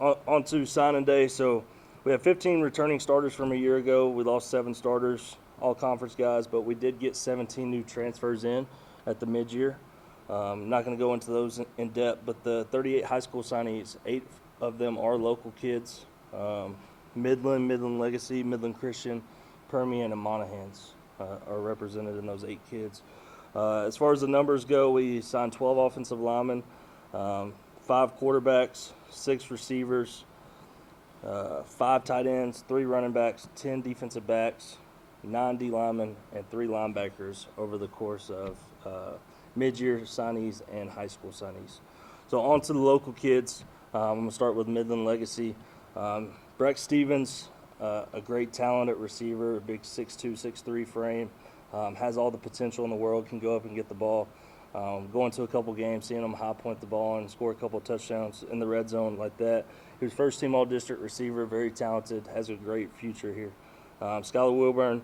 on to signing day. So we have 15 returning starters from a year ago. We lost 7 starters, all conference guys, but we did get 17 new transfers in at the mid-year. Not going to go into those in depth, but the 38 high school signees, 8 of them are local kids. Midland, Midland Legacy, Midland Christian, Permian, and Monahans are represented in those 8 kids. As far as the numbers go, we signed 12 offensive linemen, 5 quarterbacks, 6 receivers, 5 tight ends, 3 running backs, 10 defensive backs, 9 D linemen, and 3 linebackers over the course of mid-year signees and high school signees. So on to the local kids. I'm going to start with Midland Legacy. Breck Stevens, a great talent at receiver, a big 6'2", 6'3" frame, has all the potential in the world, can go up and get the ball. Going to a couple games, seeing him high point the ball and score a couple of touchdowns in the red zone like that. He was first team all-district receiver, very talented, has a great future here. Skylar Wilburn,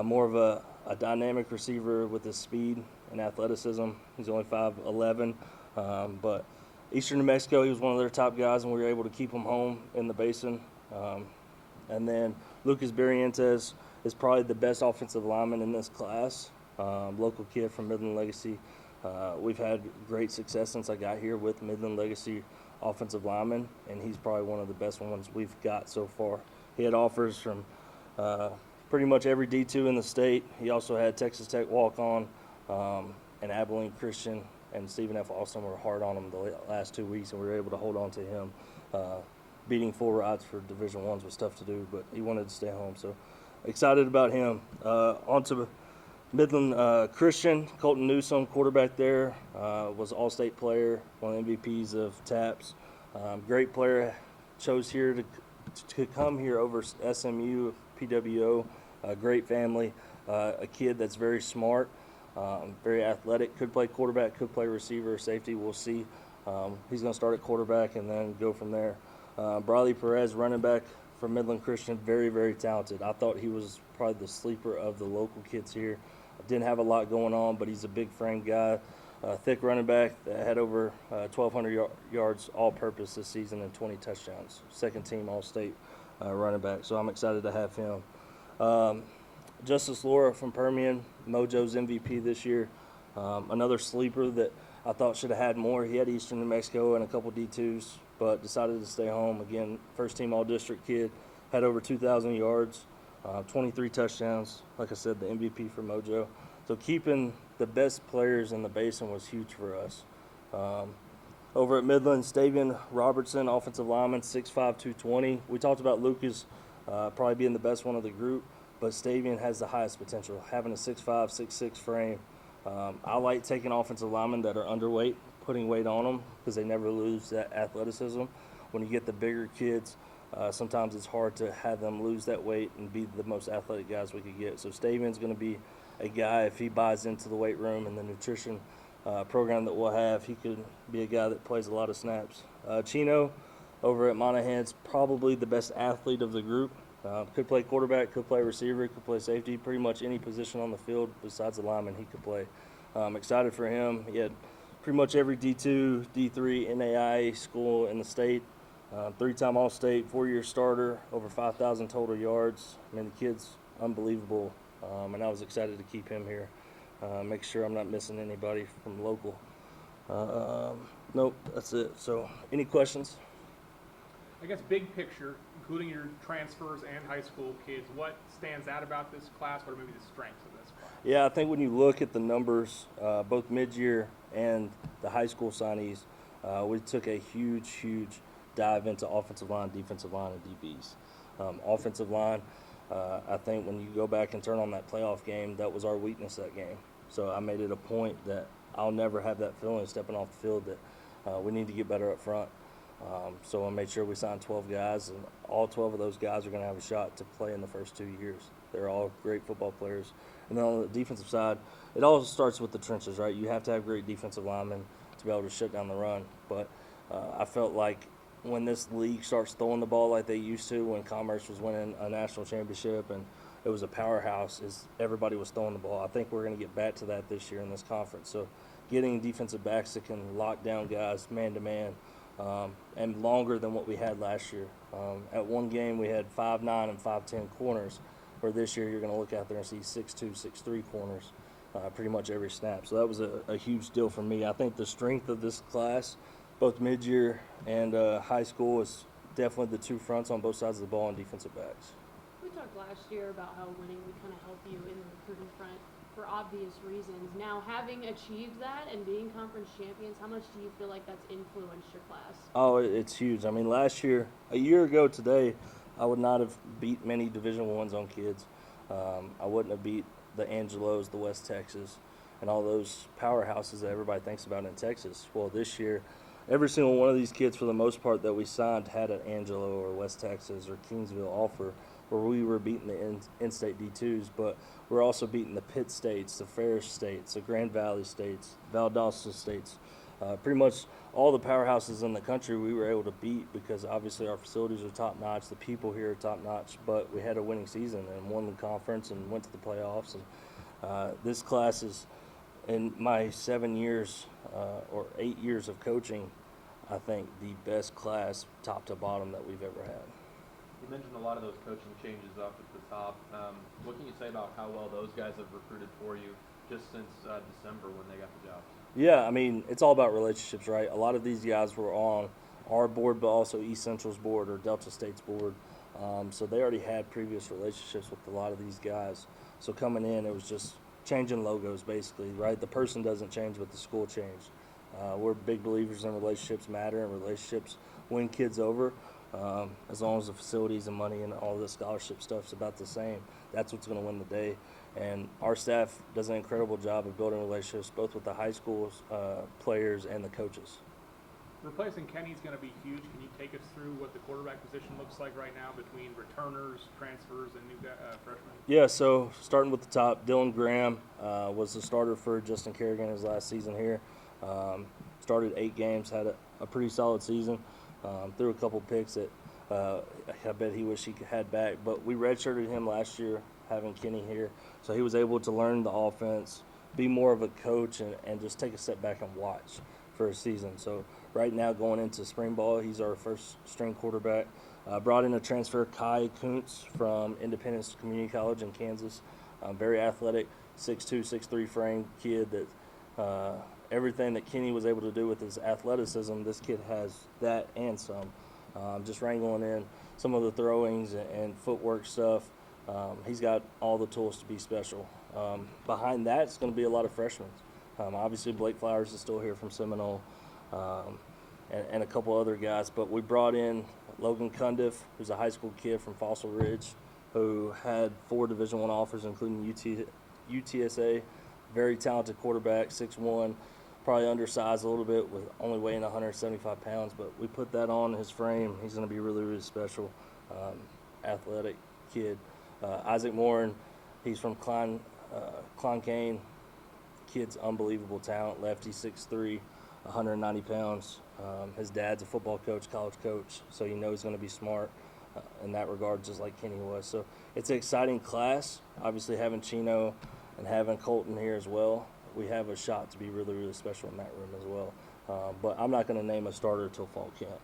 more of a dynamic receiver with his speed and athleticism. He's only 5'11", but Eastern New Mexico, he was one of their top guys, and we were able to keep him home in the Basin. And then Lucas Barrientes is probably the best offensive lineman in this class, local kid from Midland Legacy. We've had great success since I got here with Midland Legacy offensive lineman, and he's probably one of the best ones we've got so far. He had offers from pretty much every D2 in the state. He also had Texas Tech walk-on, and Abilene Christian and Stephen F. Austin were hard on him the last 2 weeks, and we were able to hold on to him. Beating 4 rides for Division I's was tough to do, but he wanted to stay home, so excited about him. On to Midland Christian. Colton Newsom, quarterback there, was all-state player, one of the MVPs of TAPS. Great player, chose here to come here over SMU, PWO. Great family, a kid that's very smart, very athletic, could play quarterback, could play receiver, safety, we'll see. He's going to start at quarterback and then go from there. Briley Perez, running back from Midland Christian, very, very talented. I thought he was probably the sleeper of the local kids here. Didn't have a lot going on, but he's a big frame guy. Thick running back that had over 1,200 yards all-purpose this season and 20 touchdowns. Second team all-state running back, so I'm excited to have him. Justice Laura from Permian, Mojo's MVP this year. Another sleeper that I thought should have had more. He had Eastern New Mexico and a couple D2s, but decided to stay home. Again, first team all-district kid, had over 2,000 yards, 23 touchdowns. Like I said, the MVP for Mojo. So keeping the best players in the Basin was huge for us. Over at Midland, Stavian Robertson, offensive lineman, 6'5", 220. We talked about Lucas probably being the best one of the group, but Stavian has the highest potential, having a 6'5", 6'6" frame. I like taking offensive linemen that are underweight, putting weight on them, because they never lose that athleticism. When you get the bigger kids, sometimes it's hard to have them lose that weight and be the most athletic guys we could get. So Stavian's going to be a guy, if he buys into the weight room and the nutrition program that we'll have, he could be a guy that plays a lot of snaps. Chino over at Monahan's probably the best athlete of the group. Could play quarterback, could play receiver, could play safety, pretty much any position on the field besides the lineman he could play. I'm excited for him. He had pretty much every D2, D3, NAIA school in the state. 3-time All-State, 4-year starter, over 5,000 total yards. I mean, the kid's unbelievable, and I was excited to keep him here. Make sure I'm not missing anybody from local. Nope, that's it. So any questions? I guess big picture, including your transfers and high school kids, what stands out about this class? What are maybe the strengths of this class? Yeah, I think when you look at the numbers, both mid-year and the high school signees, we took a huge dive into offensive line, defensive line, and DBs. Offensive line, I think when you go back and turn on that playoff game, that was our weakness that game. So I made it a point that I'll never have that feeling stepping off the field that we need to get better up front. So I made sure we signed 12 guys, and all 12 of those guys are going to have a shot to play in the first 2 years. They're all great football players. And then on the defensive side, it all starts with the trenches, right? You have to have great defensive linemen to be able to shut down the run. But I felt like when this league starts throwing the ball like they used to, when Commerce was winning a national championship and it was a powerhouse, is everybody was throwing the ball. I think we're going to get back to that this year in this conference. So getting defensive backs that can lock down guys man-to-man and longer than what we had last year. At one game, we had 5'9" and 5'10" corners, where this year you're going to look out there and see 6'2", 6'3" corners pretty much every snap. So that was a huge deal for me. I think the strength of this class, both mid-year and high school, is definitely the two fronts on both sides of the ball and defensive backs. We talked last year about how winning would kind of help you in the recruiting front for obvious reasons. Now, having achieved that and being conference champions, how much do you feel like that's influenced your class? Oh, it's huge. I mean, last year, a year ago today, I would not have beat many Division I's on kids. I wouldn't have beat the Angelos, the West Texas, and all those powerhouses that everybody thinks about in Texas. Well, this year, every single one of these kids, for the most part, that we signed had an Angelo or West Texas or Kingsville offer where we were beating the in-state D2s, but we're also beating the Pitt States, the Ferris States, the Grand Valley States, Valdosta States. Pretty much all the powerhouses in the country we were able to beat because obviously our facilities are top-notch, the people here are top-notch, but we had a winning season and won the conference and went to the playoffs. And this class is, in my 7 years or 8 years of coaching, I think the best class top to bottom that we've ever had. You mentioned a lot of those coaching changes up at the top. What can you say about how well those guys have recruited for you just since December when they got the jobs? Yeah, I mean, it's all about relationships, right? A lot of these guys were on our board, but also East Central's board or Delta State's board. So they already had previous relationships with a lot of these guys. So coming in, it was just changing logos, basically, right? The person doesn't change, but the school changed. We're big believers in relationships matter, and relationships win kids over. As long as the facilities and money and all the scholarship stuff's about the same, that's what's going to win the day. And our staff does an incredible job of building relationships, both with the high school players and the coaches. Replacing Kenny's going to be huge. Can you take us through what the quarterback position looks like right now between returners, transfers, and new freshmen? Yeah, so starting with the top, Dylan Graham was the starter for Justin Kerrigan his last season here. Started 8 games, had a pretty solid season. Threw a couple picks that I bet he wished he had back. But we redshirted him last year, having Kenny here. So he was able to learn the offense, be more of a coach, and just take a step back and watch for a season. So right now going into spring ball, he's our first string quarterback. Brought in a transfer, Kai Kuntz from Independence Community College in Kansas. Very athletic, 6'2", 6'3" frame kid that everything that Kenny was able to do with his athleticism, this kid has that and some. Just wrangling in some of the throwings and footwork stuff. He's got all the tools to be special. Behind that, it's going to be a lot of freshmen. Obviously, Blake Flowers is still here from Seminole, and a couple other guys. But we brought in Logan Cundiff, who's a high school kid from Fossil Ridge, who had 4 Division I offers, including UTSA. Very talented quarterback, 6'1", probably undersized a little bit with only weighing 175 pounds. But we put that on his frame. He's going to be really, really special, athletic kid. Isaac Morin, he's from Klein Cane. Kid's unbelievable talent, lefty, 6'3", 190 pounds. His dad's a football coach, college coach, so you know he's going to be smart in that regard, just like Kenny was. So it's an exciting class. Obviously, having Chino and having Colton here as well, we have a shot to be really, really special in that room as well. But I'm not going to name a starter until fall camp.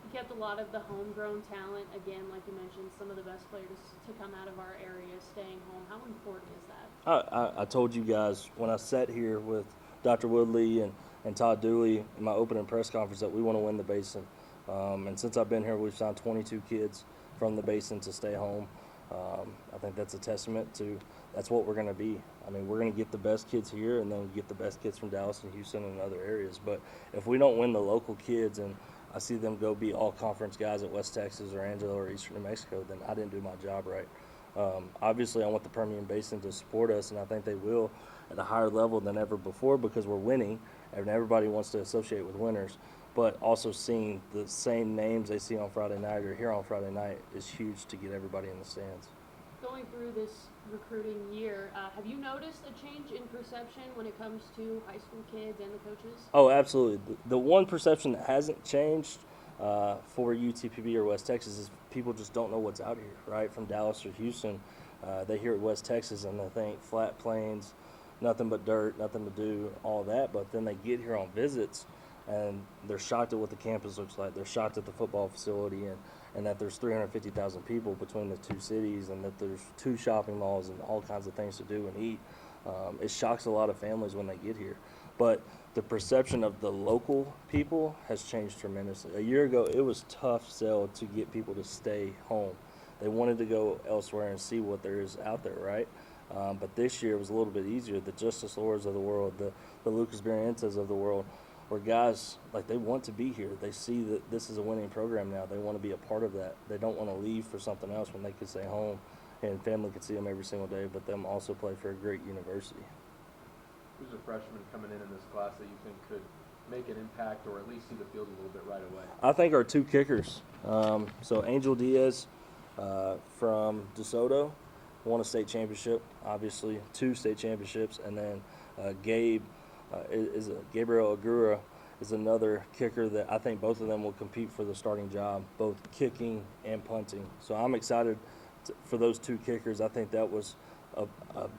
You kept a lot of the homegrown talent. Again, like you mentioned, some of the best players to come out of our area staying home. How important is that? I told you guys when I sat here with Dr. Woodley and Todd Dooley in my opening press conference that we want to win the Basin. And since I've been here, we've signed 22 kids from the Basin to stay home. I think that's a testament to that's what we're going to be. I mean, we're going to get the best kids here and then get the best kids from Dallas and Houston and other areas. But if we don't win the local kids and I see them go be all-conference guys at West Texas or Angelo or Eastern New Mexico, then I didn't do my job right. Obviously, I want the Permian Basin to support us, and I think they will at a higher level than ever before because we're winning, and everybody wants to associate with winners. But also seeing the same names they see on Friday night or here on Friday night is huge to get everybody in the stands. Going through this recruiting year, have you noticed a change in perception when it comes to high school kids and the coaches? Oh, absolutely. The one perception that hasn't changed for UTPB or West Texas is people just don't know what's out here, right? From Dallas or Houston, they hear West Texas and they think flat plains, nothing but dirt, nothing to do, all that. But then they get here on visits and they're shocked at what the campus looks like. They're shocked at the football facility and that there's 350,000 people between the two cities and that there's 2 shopping malls and all kinds of things to do and eat. It shocks a lot of families when they get here. But the perception of the local people has changed tremendously. A year ago, it was tough sell to get people to stay home. They wanted to go elsewhere and see what there is out there, right? But this year it was a little bit easier. The Justice Lords of the world, the Lucas Barrientos of the world, where guys, like, they want to be here. They see that this is a winning program now. They want to be a part of that. They don't want to leave for something else when they could stay home and family could see them every single day, but them also play for a great university. Who's a freshman coming in this class that you think could make an impact or at least see the field a little bit right away? I think our 2 kickers. So Angel Diaz from DeSoto won a state championship, obviously 2 state championships, and then Gabriel Agura is another kicker that I think both of them will compete for the starting job, both kicking and punting. So I'm excited for those 2 kickers. I think that was a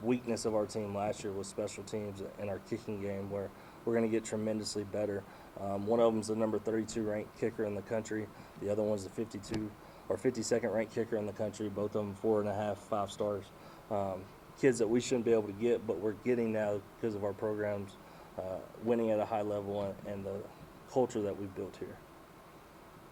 weakness of our team last year was special teams and our kicking game, where we're going to get tremendously better. One of them's the number 32 ranked kicker in the country. The other one's the 52nd ranked kicker in the country. Both of them 4.5, 5 stars. Kids that we shouldn't be able to get, but we're getting now because of our programs, winning at a high level and the culture that we've built here.